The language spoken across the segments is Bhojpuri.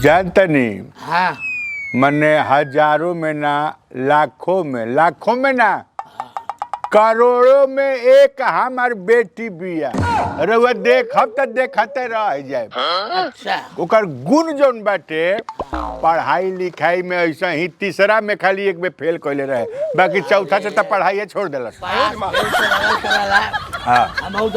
जानता नहीं। हाँ मने हजारों में ना, लाखों में ना, करोड़ों में एक हमार बेटी बिया। रउआ देखब त देखते रह जाए। अच्छा ओकर गुण जौन बाटे पढ़ाई लिखाई में ऐसा ही तीसरा में खाली एक बेर फेल कइले रहे, बाकी चौथा से त पढ़ाई छोड़ देलस। हाँ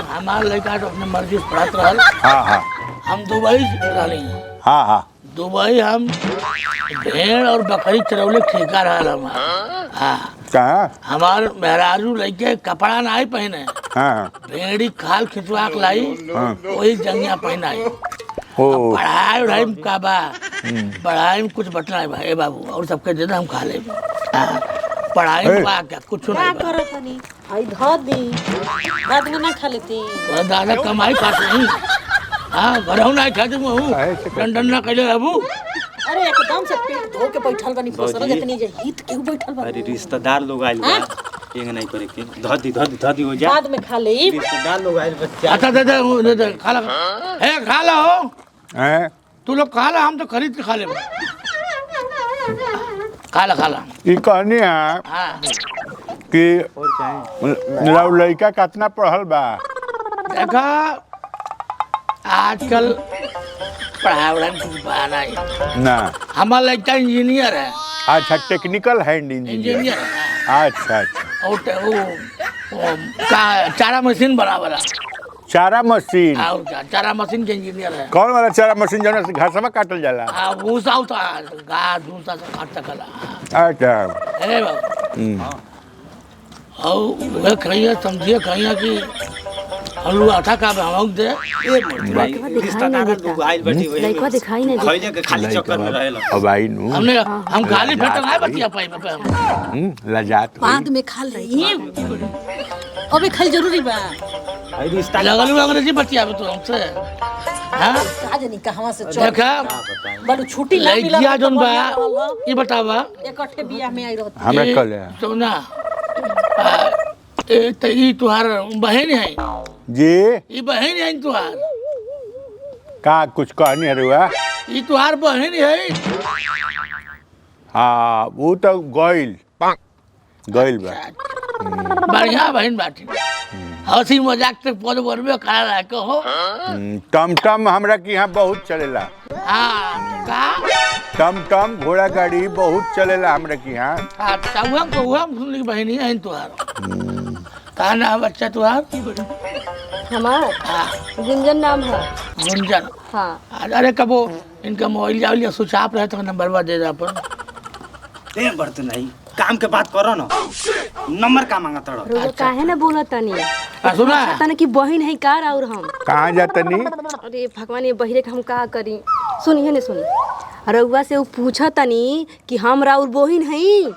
हमार लड़का तो अपने मर्जी से पढ़त रहल। हाँ हम दुबई रहली। हाँ दुबई हम भेड़ और बकरी चरौले ठेका रहल हमार। हाँ कहाँ? हमार मेहरारू लड़के कपड़ा नहीं पहने, हाँ भेड़ी खाल खिंचवा के लाई, वही जंगिया पहनाई। ओ पढ़ाई उढ़ाई में का बा, पढ़ाई में कुछ बटना है भाई बाबू, और सबके दे हम खा ले। पढ़ाई में बा क्या कुछ नहीं बा। आई धो दी रात में ना खा लेती। दादा कमाई खात नहीं। हाँ घरऊ नहीं खाते टंडन ना कैले रहबू। अरे एकदम से पेट धो के बैठल बनी फसर जितनी जे हित क्यों बैठल बा। अरे रिश्तेदार लोग आइल बा, एंग नहीं करे के धो दी हो जा। बाद में खा ले। रिश्तेदार लोग आइल बा। अच्छा दे खा ला। ए खा ला हो, हैं? तू लोग खा ला, हम तो खरीद के खा ले। खा ला। ई कहनी है हाँ कि लड़का कितना पढ़ल बा? देखा आजकल पढ़ाई उढ़ाई में कुछ बहाना है ना। हमारा लड़का इंजीनियर है। अच्छा टेक्निकल हैंड इंजीनियर है। अच्छा वो चारा मशीन बना चारा मशीन। और क्या चारा मशीन के इंजीनियर है। कौन वाला चारा मशीन जौन से घासवा काटल जाला? हाँ भूसा होता घास भूसा से काट सकला। अच्छा है बाबू। और वह कहिए समझिए कहिए कि हम लोग आता का हम दे रिश्तेदार लोग आइल बैठी हुई लड़का दिखाई नहीं खइले के खाली चक्कर में रहेला। अब आई नु हमने हम खाली फेट नहीं बतिया पाई पे लजात बाद में खा ले। अबे खाली जरूरी बा। आई रिश्ता लगल अंग्रेजी बतिया तो हमसे। हां का जानी कहवा से चल देखा बलू छुट्टी ना मिला लड़किया जोन बा ये बतावा इकट्ठे बियाह में आई रहत। हमरा कहले तो ना ए त ई तुहार बहन है जी। ई बहन है तुहार। का कुछ कहनी है रुआ? ई तुहार बहन है। हाँ वो तो गइल बा। बढ़िया बहन बाटी। हंसी मजाक से पद बनबे करा रहा कहो। टमटम हमरा के यहाँ बहुत चलेला। हाँ का टमटम घोड़ा गाड़ी बहुत चलेला हमरा के यहाँ। अच्छा हम सुन ली बहनी है तुहार। का नाम बच्चा तुहार? हमार गुंजन नाम है। गुंजन। हाँ अरे कबो इनका मोबाइल जावल स्विच ऑफ रहे तो नंबर दे दे अपन। दे बर्त नहीं काम के बात करो ना, नंबर का मांगा तड़ो। रोज काहे ना बोला तनी सुना तनी कि बहिन है कार और हम कहाँ जातनी? अरे भगवान ये बहिरे के हम का करी। सुनिए ने सुनी रउआ से वो पूछा तनी कि हम राउर बहिन है।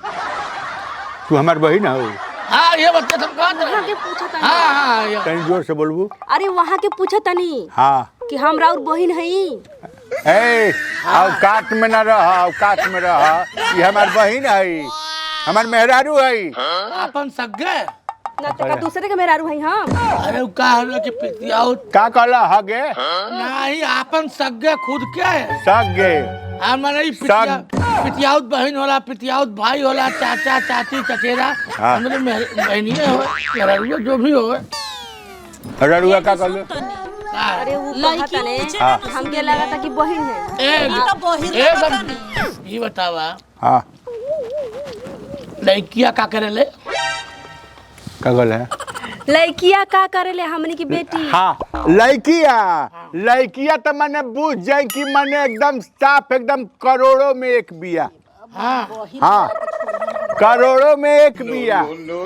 तू हमार बहिन हो? हाँ ये बच्चा तुम कहाँ वहाँ के पूछा तनी। हाँ तनी जोर से बोलबू। अरे वहाँ के पूछा तनी हाँ कि हम राउर बहिन है। ए औकात में ना रह, औकात में रह। ये हमार बहिन है, हमार मेहरारू है। अपन सगे ना तका दूसरे के मेहरारू है हम। अरे वो का है कि पितियाऊ का कहला हगे? नहीं अपन सगे खुद के सगे हमारे पितियाऊत बहन होला, पितियाऊत भाई होला, चाचा चाची चचेरा हमरे बहनिए हो मेहरारू जो भी हो। ररुआ का कहले? अरे वो कहा तने हमके लगा था कि बहिन है। ये बतावा हाँ लड़किया का करे ले? का कहले? लड़किया का करेले हमनी की बेटी। हाँ लड़किया तो मैंने बुझ जाए कि मैंने एकदम साफ एकदम करोड़ों में एक बिया। हाँ करोड़ों में एक बिया।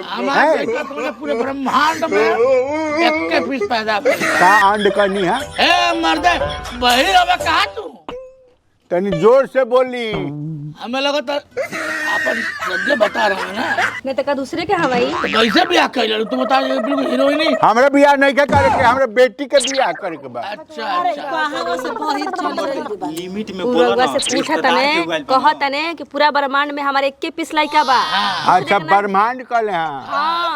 हमारे पूरे ब्रह्मांड में एक पीस पैदा का अंड करनी है? ए मर्दे बहिर अब कहा तू तनी जोर से बोली। हमें लगा था अपन सज्जे बता रहे हैं ना। नहीं तो का दूसरे के हवाई तो कैसे ब्याह कर तू बता बिल्कुल हीरोइन ही। हमरा बियाह नहीं के करे के, हमरा बेटी के बियाह करे के बा। अच्छा अच्छा लिमिट में बोलो ना। से पूछा तने कहा तने कि पूरा ब्रह्मांड में हमारे 21 पीस लड़का बा। अच्छा ब्रह्मांड कहले हैं,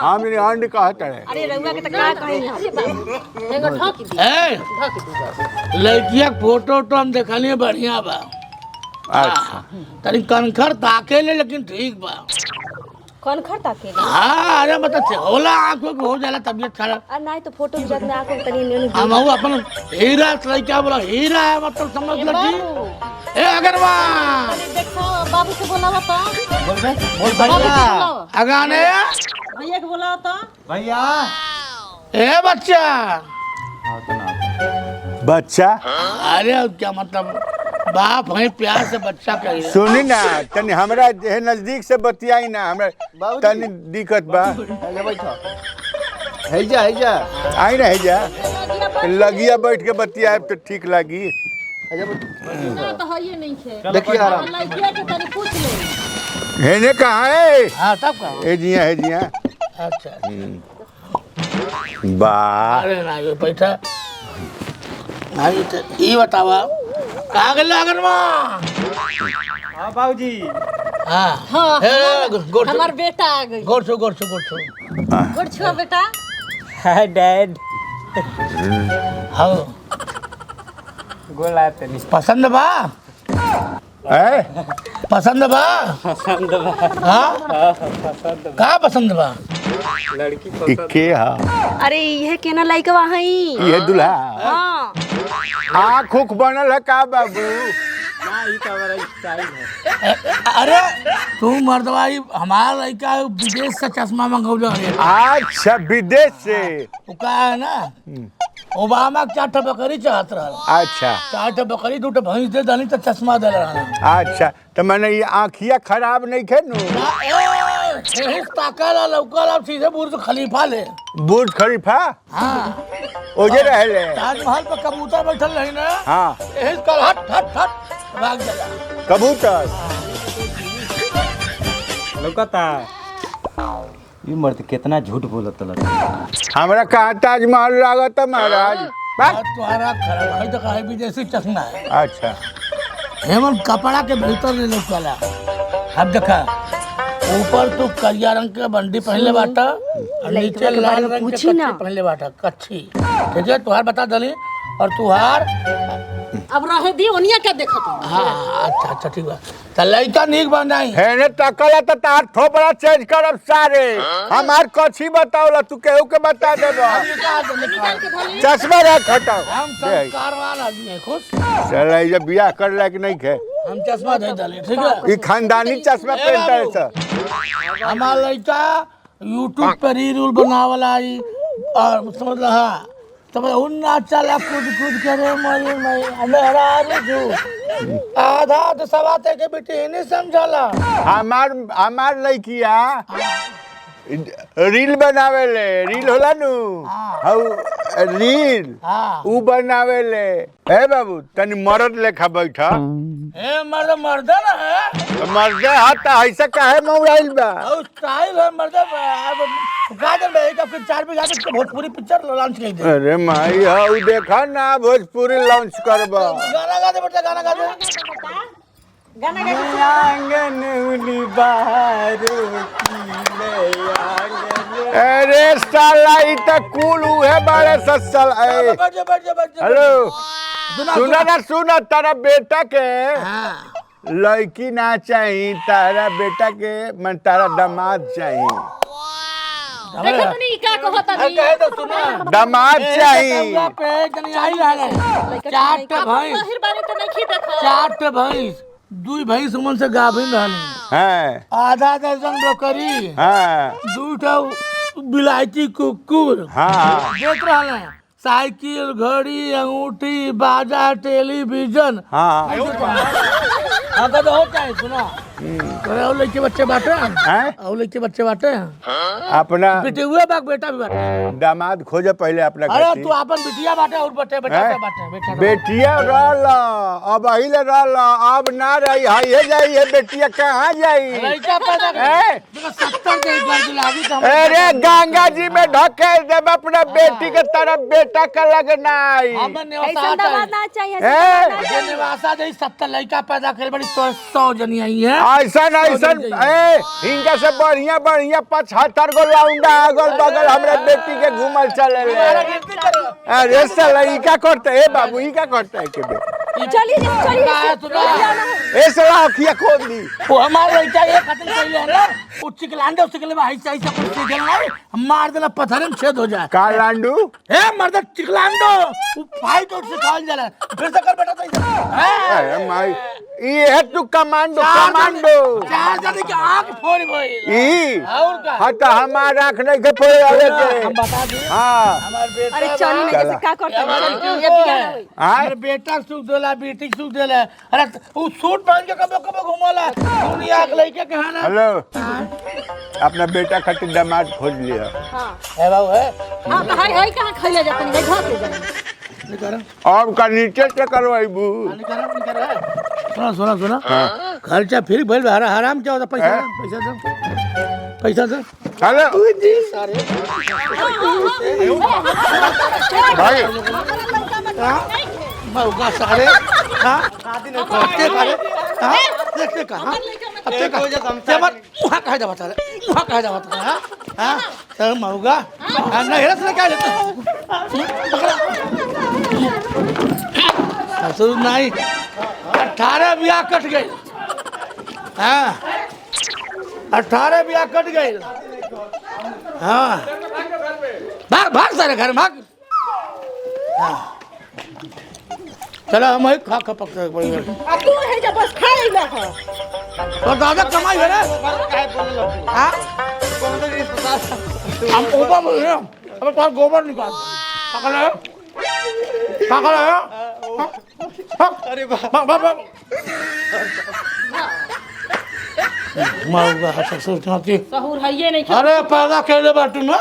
हम अंड कहत है। अरे रउआ के त का कही हम। लड़किया फोटो तो हम देखलिए बढ़िया बा। अच्छा तनी कनखर ताकेले लेकिन ठीक बा। कौन खरता के हाँ अरे मतलब होला आंखों को हो जाला तबीयत खराब। और नहीं तो फोटो जग में आंखों तनी नहीं हम अपन हीरा लड़का बोला हीरा है मतलब समझ लो जी। ए अगरवाल देखो बाबू से बोलावा तो बोल बे बोल बाबू भैया से बोलावा अगाने भैया के बोलावा तो भैया ए बच्चा। हाँ तो ना बच्चा अरे क्या मतलब बाप है प्यार से बच्चा कही सुनी ना तनी हमरा जे नजदीक से बतियाई ना हमरा तनी दिक्कत बा। आजा बैठो है जा आई ना है जा लगिया बैठ के बतियाए तो ठीक लगी। आजा बैठो ना तो है ये नहीं है देखिए आराम लड़किया के तनी पूछ ले हेने कहाँ है? हाँ तब कहा ए जिया है जिया। अच्छा वाह अरे ना ये बैठा भाई तो ये बतावा कहाँ गया अगरवाल। हाँ बाबूजी हाँ हाँ हे, गोड़ छू हमार बेटा आ गई गोड़ छू गोड़ छू गोड़ छू। गुड छुआ बेटा हाय डैड हाँ गोला तनी पसंद बा है पसंद बा पसंद बा हाँ कहाँ पसंद बा। लड़की के हा अरे ये केना लइकवा हई ये दुल्हा हां आँख उख बनल है का बाबू? ना ही तो हमारा स्टाइल है। अरे तू मर्दवाई हमारा लड़का विदेश से चश्मा मंगौले है। अच्छा विदेश से। वो का है ना ओबामा के 4 ठो बकरी चाहत रहा। अच्छा 4 ठो बकरी 2 ठो भैंस दे दली तो चश्मा दे रहा। अच्छा तो मैंने ये आँखिया खराब नहीं खे नु? ताकला लौकला सीधे बुर्ज खलीफा ले। बुर्ज खलीफा हाँ ओजे रहले। ताजमहल पर कबूतर बैठल रही ना। हाँ यही कल हट हट हट भाग जाला कबूतर लौकता ये मर्द कितना झूठ बोलत लगा। हमरा कहाँ ताजमहल लागत है महाराज? बात तुम्हारा खराब है तो कहे विदेशी चश्मा है। अच्छा हेमन कपड़ा के भीतर ले लौकला। अब देखा ऊपर तू करिया रंग के बंडी पहनले बाटा और नीचे लाल रंग के कच्छी पहनले बाटा कच्छी। ठीक है तुहार बता दली और तुहार अब रहे दी ओनिया क्या देखत हाँ अच्छा अच्छा ठीक बा तो लड़का निक बन जाई। हेने तकला तो तार थोपड़ा चेंज करब सारे। हमार कछी बताओला तू केहू के बता देबो। चश्मा रख हटाओ। हम संस्कारवान आदमी है खुश। चल ये बियाह करला कि नहीं खे? हम चश्मा दे दली ठीक है। ई खानदानी चश्मा पहनता है सर। हमार लड़का यूट्यूब पे रील उल बनावला आई और समझ रहा तब उन्ना चला कूद कूद करे मरी मरी मेरा रुझू आधा तो सवाते के बेटे नहीं समझला। हमार लड़किया रील बनावेले। रील होला नु हाउ रील हाँ ऊ बनावेले। ए बाबू तनी मर्द लेखा बैठा। ए मर्द ना है मर्दे हाथ ऐसा काहे मोबाइल बा? और स्टाइल है मर्द गाजर में एक फिर 4 बीघा के भोजपुरी पिक्चर लॉन्च कर दे। अरे माई हाउ देखा ना भोजपुरी लॉन्च करबा। गाना गा दे बेटा गाना गा दे। गाना गा आंगन उली बहारो की आंगन। अरे साला ई त कुल उहे बारे ससल ए। बैठ जा हेलो सुना ना सुना तारा बेटा के हाँ लड़की ना चाहिए। तारा बेटा के मन तारा दामाद चाहिए। देखो तो नहीं क्या कहत नहीं कहे तो सुना दामाद चाहिए। पे जनी आई रहा 4 ठो भैंस बाहर बारे तो नहीं खी देखो 4 ठो भैंस 2 भैंस उमन से गाभिन रहली। हैं आधा दर्जन बकरी हाँ 2 ठो बिलायती कुकुर हाँ देख रहा है। साइकिल घड़ी अंगूठी बाजा टेलीविजन हाँ अगर तो होता है सुना और लड़के बच्चे बाटे हैं? और लड़के बच्चे बाटे अपना बेटे हुए बाग बेटा भी बाटे। दामाद खोजे पहले अपना अरे खातिर। तू अपन बिटिया बाटे और बटे बेटा हैं? से बाटे बेटा बेटिया रहल अब अहिले रहल अब ना रही है ये जाई है बेटिया कहाँ जाई? लड़का पैदा हैं? कर 70 के गर्द लागी तो अरे गंगा जी में ढकेल देब अपना बेटी के तरफ बेटा का लगना हमन ऐसा निवासा दामाद ना चाहिए हैं? जे निवासा दे 70 लड़का पैदा करे बड़ी तो 100 जनी आई है। ऐसन ऐसन ए हिंगा से बढ़िया बढ़िया 75 गो लाउंडा अगल बगल हमरा बेटी के घुमल चले ले अरे साला ई का करते ए बाबू ई का करते है के बे चलिए चलिए ए साला अखिया खोल दी वो हमारा लड़का ये खत्म कर लिया ना वो चिकलांडे उसके लिए ऐसा ऐसा कुछ चलना है मार देना पत्थर में छेद हो जाए का लांडू ए मर्द चिकलांडो वो फाइट और सिखाल जाला फिर से कर बेटा तो ए माई ये है तू कमांडो कमांडो चार जने की आंख फोड़ गई ई और का हटा हमार आंख नहीं के फोड़े आवे हम के बता दे हां हमार बेटा अरे चली ना जैसे का करते हैं ये बिया ना होई हमारे बेटा सुख देला बेटी सुख देला अरे वो सूट पहन के कब कब घुमाला दुनिया के लइके कहाना हेलो अपना बेटा खातिर दामाद खोज लिया हां है बाबू है हां हाय कहां खइले जाते नहीं घर के जाते निकल और का नीचे से करवाइबू सुना सुना सुना खर्चा फिर भइल हराम क्या होता पैसा पैसा दो पैसा दो हेलो जी सारे भाई मौका सारे हां देखते करे हां देखते का हां अब देखा जबर मुहा कह जा बता मुहा कह जा बता हां हां तो मौका नहीं रस क्या लेते ससुर नहीं 18 ब्याह कट गए हाँ 18 ब्याह कट गए हाँ भाग भाग सारे घर भाग हाँ चलो हम खा खा पकड़ अब तू है जब बस खाए ना हो तो दादा कमाई है ना हाँ हम ऊपर बोल रहे हैं अब तो गोबर निकाल पकड़ अरे ससुर सहूर है ये नहीं अरे पैदा कैले बाटू ना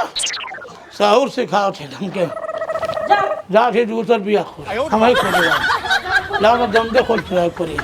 सहूर सिखाओ थे हमके जा के दूसर बिया हम ही खोल लाओ जम दे खोल करी